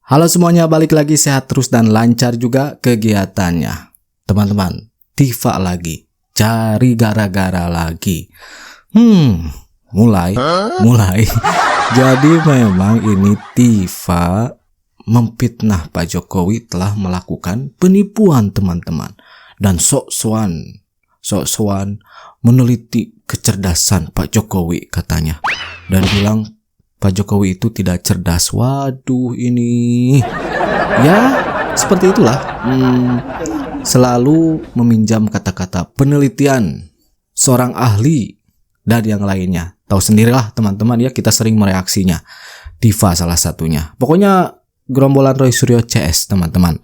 Halo semuanya, balik lagi sehat terus dan lancar juga kegiatannya. Teman-teman, Tifa lagi, cari gara-gara lagi. Mulai. Jadi memang ini Tifa memfitnah Pak Jokowi telah melakukan penipuan teman-teman. Dan sok-sokan meneliti kecerdasan Pak Jokowi katanya. Dan bilang Pak Jokowi itu tidak cerdas. Waduh ini. Ya seperti itulah. Selalu meminjam kata-kata penelitian seorang ahli dan yang lainnya. Tahu sendirilah teman-teman ya, kita sering mereaksinya. Tifa salah satunya. Pokoknya gerombolan Roy Suryo CS teman-teman.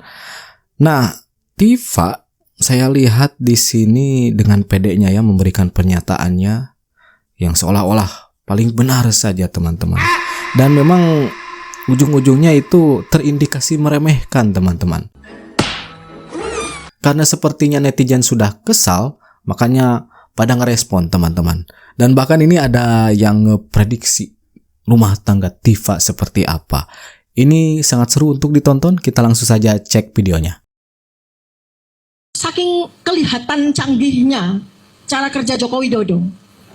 Nah, Tifa saya lihat di sini dengan pedenya ya memberikan pernyataannya yang seolah-olah paling benar saja teman-teman. Dan memang ujung-ujungnya itu terindikasi meremehkan teman-teman. Karena sepertinya netizen sudah kesal, makanya pada ngerespon teman-teman. Dan bahkan ini ada yang ngeprediksi rumah tangga Tifa seperti apa. Ini sangat seru untuk ditonton, kita langsung saja cek videonya. Saking kelihatan canggihnya cara kerja Joko Widodo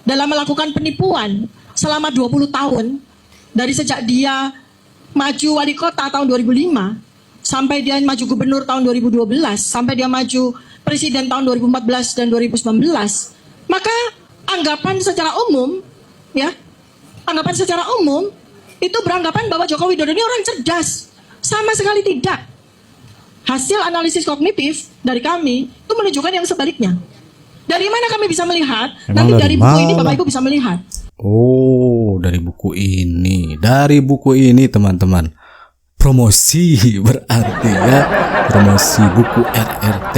dalam melakukan penipuan selama 20 tahun, dari sejak dia maju wali kota tahun 2005 sampai dia maju gubernur tahun 2012 sampai dia maju presiden tahun 2014 dan 2019, maka anggapan secara umum itu beranggapan bahwa Joko Widodo ini orang cerdas. Sama sekali tidak. Hasil analisis kognitif dari kami itu menunjukkan yang sebaliknya. Dari mana kami bisa melihat? Nanti dari buku ini Bapak Ibu bisa melihat. Oh, dari buku ini. Dari buku ini teman-teman. Promosi berarti ya. Promosi buku RRT.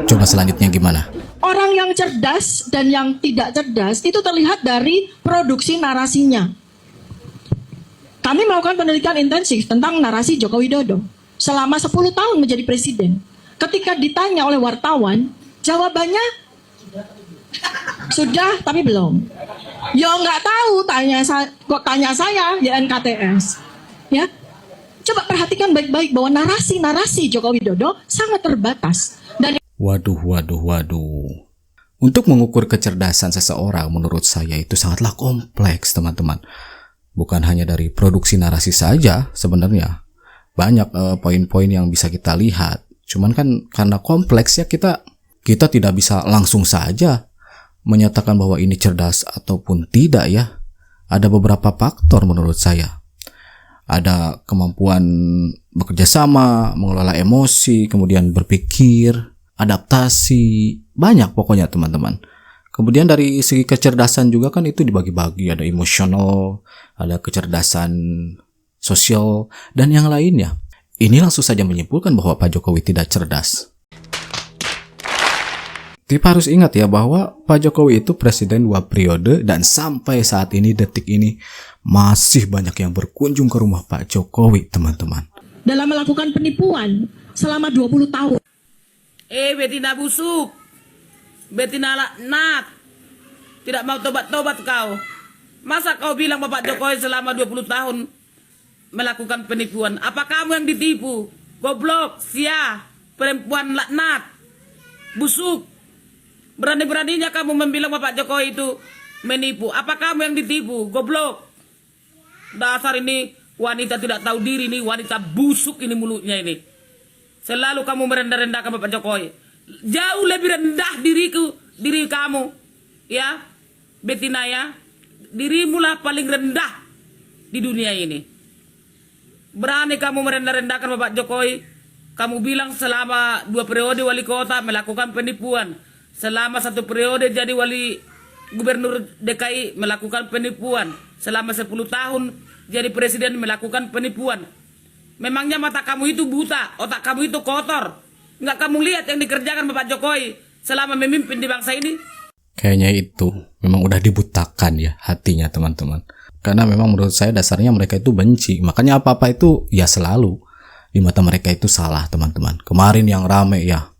Coba selanjutnya gimana? Orang yang cerdas dan yang tidak cerdas itu terlihat dari produksi narasinya. Kami melakukan penelitian intensif tentang narasi Joko Widodo selama 10 tahun menjadi presiden. Ketika ditanya oleh wartawan, jawabannya sudah tapi belum. Ya nggak tahu, tanya saya YNKTS. Ya, coba perhatikan baik-baik bahwa narasi Joko Widodo sangat terbatas. Dan Waduh. Untuk mengukur kecerdasan seseorang menurut saya itu sangatlah kompleks teman-teman. Bukan hanya dari produksi narasi saja sebenarnya. Banyak poin-poin yang bisa kita lihat. Cuman kan karena kompleks ya kita tidak bisa langsung saja menyatakan bahwa ini cerdas ataupun tidak ya. Ada beberapa faktor menurut saya. Ada kemampuan bekerja sama, mengelola emosi, kemudian berpikir, adaptasi, banyak pokoknya teman-teman. Kemudian dari segi kecerdasan juga kan itu dibagi-bagi, ada emosional, ada kecerdasan sosial, dan yang lainnya. Ini langsung saja menyimpulkan bahwa Pak Jokowi tidak cerdas. Tifa harus ingat ya bahwa Pak Jokowi itu presiden 2 periode dan sampai saat ini, detik ini, masih banyak yang berkunjung ke rumah Pak Jokowi teman-teman. dalam melakukan penipuan selama 20 tahun. Betina busuk, betina laknat, tidak mau tobat-tobat kau. Masa kau bilang Bapak Jokowi selama 20 tahun melakukan penipuan? Apa kamu yang ditipu? Goblok, sia, perempuan laknat, busuk. Berani-beraninya kamu membilang Bapak Jokowi itu menipu. Apa kamu yang ditipu? Goblok. Dasar ini wanita tidak tahu diri, ini wanita busuk ini mulutnya ini. Selalu kamu merendah-rendahkan Bapak Jokowi. Jauh lebih rendah diri kamu. Ya, betina ya. Dirimulah paling rendah di dunia ini. Berani kamu merendah-rendahkan Bapak Jokowi. Kamu bilang selama 2 periode wali kota melakukan penipuan. Selama 1 periode jadi wali gubernur DKI melakukan penipuan. Selama 10 tahun jadi presiden melakukan penipuan. Memangnya mata kamu itu buta, otak kamu itu kotor. Nggak kamu lihat yang dikerjakan Bapak Jokowi selama memimpin di bangsa ini? Kayaknya itu memang udah dibutakan ya hatinya teman-teman. Karena memang menurut saya dasarnya mereka itu benci. Makanya apa-apa itu ya selalu di mata mereka itu salah teman-teman. Kemarin yang rame ya,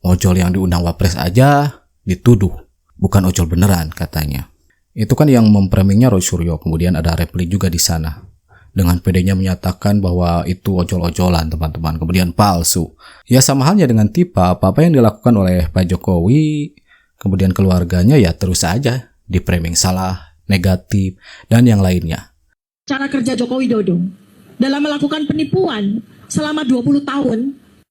ojol yang diundang Wapres aja dituduh bukan ojol beneran katanya. Itu kan yang memframingnya Roy Suryo. Kemudian ada replik juga di sana. dengan pedenya menyatakan bahwa itu ojol-ojolan teman-teman, kemudian palsu. Ya sama halnya dengan Tipa, apa-apa yang dilakukan oleh Pak Jokowi, kemudian keluarganya ya terus saja di-framing salah, negatif, dan yang lainnya. Cara kerja Joko Widodo dalam melakukan penipuan selama 20 tahun.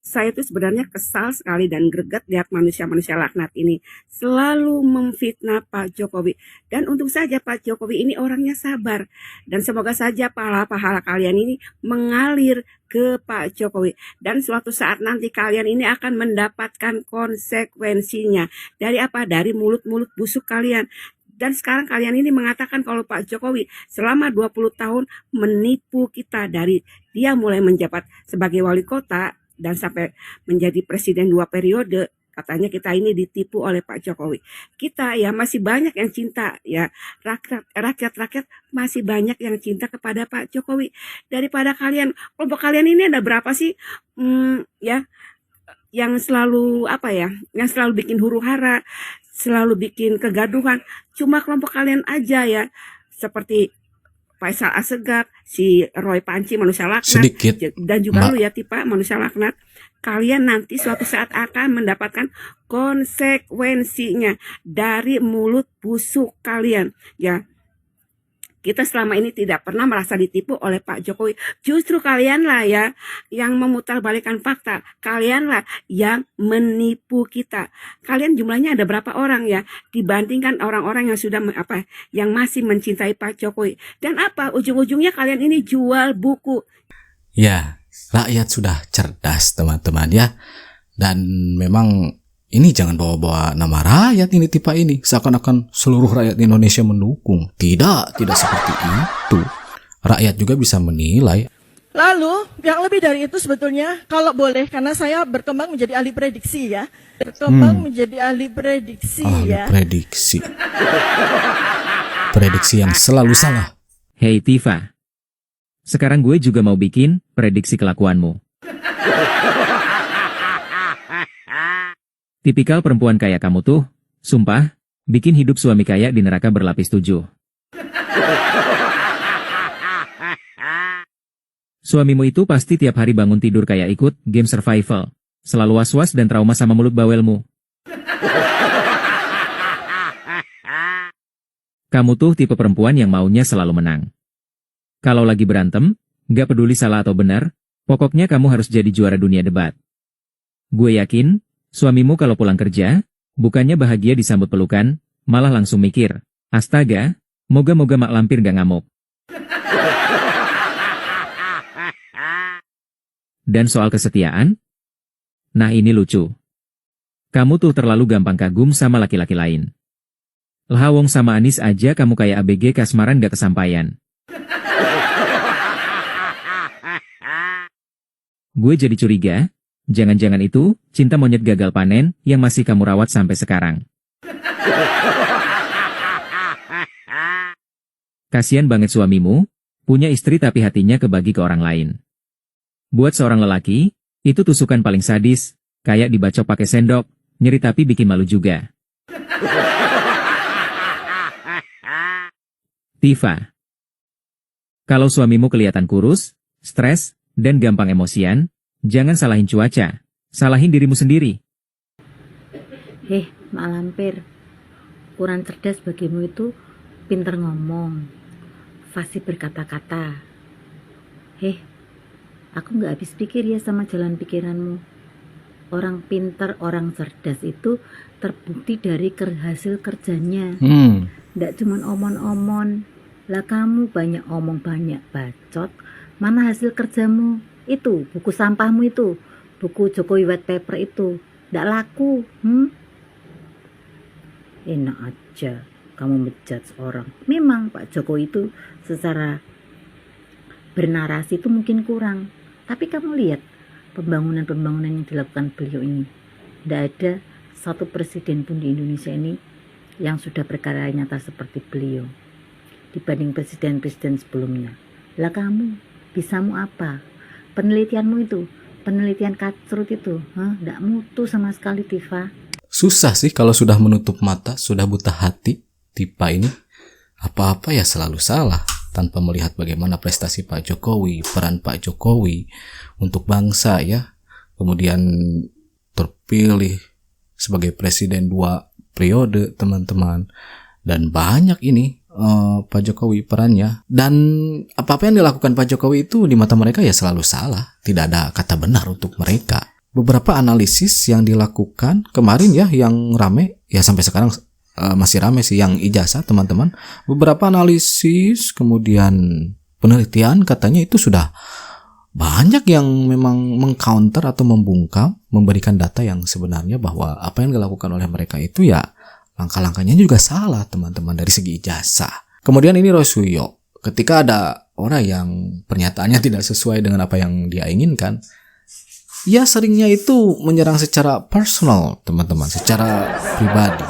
Saya tuh sebenarnya kesal sekali dan greget lihat manusia-manusia laknat ini selalu memfitnah Pak Jokowi. Dan untung saja Pak Jokowi ini orangnya sabar. Dan semoga saja pahala-pahala kalian ini mengalir ke Pak Jokowi. Dan suatu saat nanti kalian ini akan mendapatkan konsekuensinya. Dari apa? Dari mulut-mulut busuk kalian. Dan sekarang kalian ini mengatakan kalau Pak Jokowi selama 20 tahun menipu kita dari dia mulai menjabat sebagai wali kota dan sampai menjadi presiden 2 periode, katanya kita ini ditipu oleh Pak Jokowi. Kita ya masih banyak yang cinta ya, rakyat masih banyak yang cinta kepada Pak Jokowi daripada kalian. Kelompok kalian ini ada berapa sih ya yang selalu yang selalu bikin huru-hara, selalu bikin kegaduhan. Cuma kelompok kalian aja ya, seperti Faisal Assegaf, si Roy Panci manusia laknat, Sedikit, dan juga Mbak. lu ya Tipa manusia laknat. Kalian nanti suatu saat akan mendapatkan konsekuensinya dari mulut busuk kalian ya. Kita selama ini tidak pernah merasa ditipu oleh Pak Jokowi. Justru kalianlah ya yang memutarbalikkan fakta. Kalianlah yang menipu kita. Kalian jumlahnya ada berapa orang ya dibandingkan orang-orang yang sudah yang masih mencintai Pak Jokowi. Dan ujung-ujungnya kalian ini jual buku. Ya, rakyat sudah cerdas teman-teman ya. Dan memang ini jangan bawa-bawa nama rakyat ini Tipa ini. Seakan-akan seluruh rakyat Indonesia mendukung. Tidak seperti itu. Rakyat juga bisa menilai. Lalu yang lebih dari itu sebetulnya kalau boleh, karena saya berkembang menjadi ahli prediksi ya. Menjadi ahli prediksi ya. Prediksi. Prediksi yang selalu salah. Hei Tifa, sekarang gue juga mau bikin prediksi kelakuanmu. Tipikal perempuan kaya kamu tuh, sumpah, bikin hidup suami kaya di neraka berlapis 7. Suamimu itu pasti tiap hari bangun tidur kayak ikut game survival, selalu was-was dan trauma sama mulut bawelmu. Kamu tuh tipe perempuan yang maunya selalu menang. Kalau lagi berantem, gak peduli salah atau benar, pokoknya kamu harus jadi juara dunia debat. Gue yakin, suamimu kalau pulang kerja, bukannya bahagia disambut pelukan, malah langsung mikir, astaga, moga-moga mak lampir gak ngamuk. Dan soal kesetiaan? Nah ini lucu. Kamu tuh terlalu gampang kagum sama laki-laki lain. Lhawong sama Anis aja kamu kayak ABG kasmaran gak kesampaian. Gue jadi curiga, jangan-jangan itu cinta monyet gagal panen yang masih kamu rawat sampai sekarang. Kasian banget suamimu, punya istri tapi hatinya kebagi ke orang lain. Buat seorang lelaki, itu tusukan paling sadis, kayak dibacok pakai sendok, nyeri tapi bikin malu juga. Tifa, kalau suamimu kelihatan kurus, stres, dan gampang emosian, jangan salahin cuaca, salahin dirimu sendiri. Mak Lampir, kurang cerdas bagimu itu pinter ngomong, fasih berkata-kata. Aku gak habis pikir ya sama jalan pikiranmu. Orang pinter, orang cerdas itu terbukti dari hasil kerjanya. Nggak cuman omon-omon. Lah kamu banyak omong banyak bacot. Mana hasil kerjamu? Itu buku sampahmu itu, buku Jokowi White Paper itu nggak laku. Enak aja kamu menjudge orang. Memang Pak Jokowi itu secara bernarasi itu mungkin kurang, tapi kamu lihat pembangunan-pembangunan yang dilakukan beliau ini. Nggak ada satu presiden pun di Indonesia ini yang sudah berkarya nyata seperti beliau dibanding presiden-presiden sebelumnya. Lah kamu, bisamu apa? Penelitianmu itu, penelitian kacrut itu, nggak mutu sama sekali Tifa. Susah sih kalau sudah menutup mata, sudah buta hati. Tipa ini apa-apa ya selalu salah. tanpa melihat bagaimana prestasi Pak Jokowi, peran Pak Jokowi untuk bangsa ya. Kemudian terpilih sebagai presiden 2 periode teman-teman. Dan banyak ini Pak Jokowi perannya. Dan apa-apa yang dilakukan Pak Jokowi itu di mata mereka ya selalu salah. Tidak ada kata benar untuk mereka. Beberapa analisis yang dilakukan kemarin ya yang rame, ya sampai sekarang masih rame sih yang ijazah teman-teman. Beberapa analisis kemudian penelitian katanya itu sudah banyak yang memang mengcounter atau membungkam, memberikan data yang sebenarnya bahwa apa yang dilakukan oleh mereka itu ya langkah-langkahnya juga salah teman-teman dari segi ijazah. Kemudian ini Rosuyo, ketika ada orang yang pernyataannya tidak sesuai dengan apa yang dia inginkan, ya seringnya itu menyerang secara personal teman-teman, secara pribadi.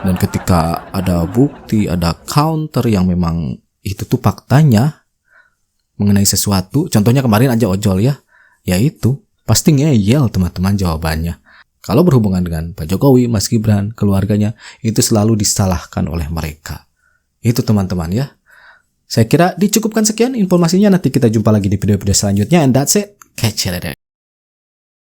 Dan ketika ada bukti, ada counter yang memang itu tuh faktanya mengenai sesuatu, contohnya kemarin aja ojol ya, yaitu pasti ngeyel teman-teman jawabannya. Kalau berhubungan dengan Pak Jokowi, Mas Gibran, keluarganya, itu selalu disalahkan oleh mereka. Itu teman-teman ya. Saya kira dicukupkan sekian informasinya, nanti kita jumpa lagi di video-video selanjutnya. And that's it. Catch you later.